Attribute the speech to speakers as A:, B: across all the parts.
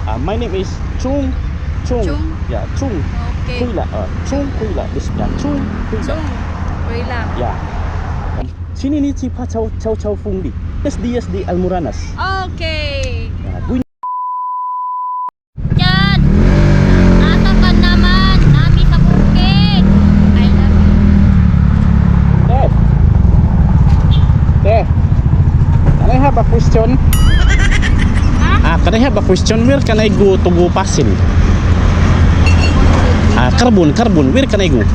A: My name is Chung.
B: Chung?
A: Yeah, Chung.
B: Okay.
A: Kuila. Chung Kuila. This yeah, Chung Kuila.
B: Chung. Kuila.
A: Yeah. Sini ni Cipa Chow Chow Chow Fungdi. Dias di Almoranas.
B: Okay.
A: Buin.
C: Yan! Nasa ka naman! Nami sa bukid! I love you.
A: Can I have a question? Can I have a question? Where can I go to go Pasil? Carbon. Where can I go?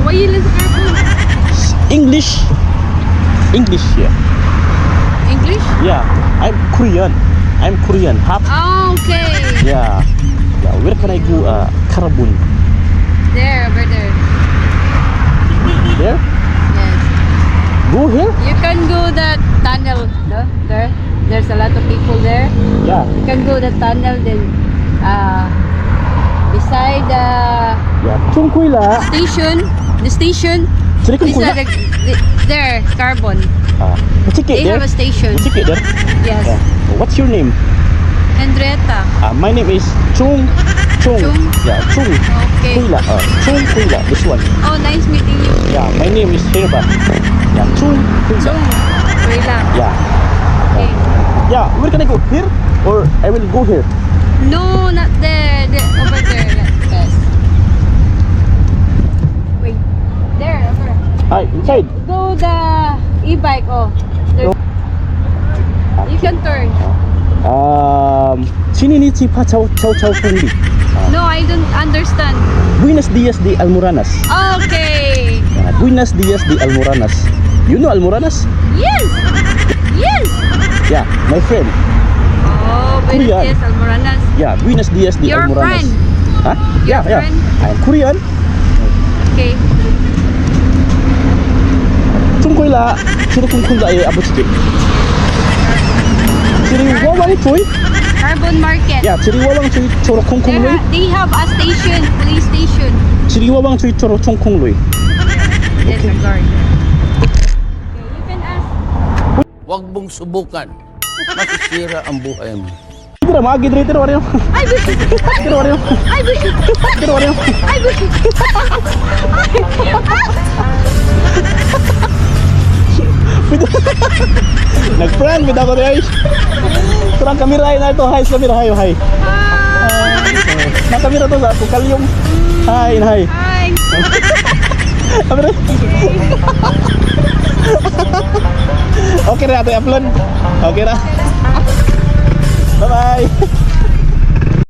B: Why you sa carbon?
A: English, yeah.
B: English?
A: Yeah, I'm Korean. Half.
B: Oh, okay.
A: Yeah. Where can I go? Carbon.
B: There, over there.
A: There?
B: Yes.
A: Go here?
B: You can go that tunnel. No? There. There's a lot of people there.
A: Yeah.
B: You can go the tunnel then beside the
A: Yeah. Chung Kuila.
B: station. The station.
A: Sini Chung
B: Is
A: Kuila.
B: there, carbon.
A: Ticket
B: They
A: there.
B: have a station.
A: Ticket there.
B: Yes.
A: Yeah. What's your name?
B: Henrietta.
A: My name is Chung.
B: Chung?
A: Yeah, Chung.
B: Okay.
A: Kuila. Chung Kuila. This one.
B: Oh, nice meeting you.
A: Yeah, my name is Herba. Yeah, Chung Kuila.
B: Chung. Kuila.
A: Yeah.
B: Okay.
A: Yeah, where can I go? Here? Or I will go here?
B: No, not there. Over there. Yes. Wait. There, over.
A: Inside.
B: Go the e-bike. Oh. There. You can turn.
A: Sini ni Cipa Chow Chow Fungdi.
B: No, I don't understand.
A: Buenos dias di Almoranas.
B: Okay.
A: Buenos dias di Almoranas. You know Almoranas?
B: Yes. Yes.
A: Yeah, my friend.
B: Oh, Buenos
A: Korean.
B: Dias, Almoranas.
A: Yeah, Buenos dias di
B: Your
A: Almoranas.
B: friend.
A: Huh?
B: Your
A: Yeah.
B: friend.
A: I'm Korean.
B: Okay.
A: Chung Kuila. Sini Chung Kuila ay abo chiki. Sini wawang chuy.
B: Carbon Market.
A: Yeah, sini wawang chuy choro kong kong lui.
B: They have a station, police station.
A: Sini wawang chuy choro chong kong lui.
B: Yes, I'm sorry. Okay, you can ask.
D: Huwag mong subukan. Masisira ang buhay mo.
A: Kira magi dre tero aryo.
B: Ay, bullshit.
A: Tero aryo.
B: Ay, bullshit.
A: Tero aryo.
B: Ay, bullshit.
A: Nag-prank bitaw ko guys. Turang kamera na ito. Hi, kamera hayo, hi. Na kamera to sa kalyong. Hi.
B: Hi.
A: Kamera. Okay na ato i-upload. Okay na. Bye-bye.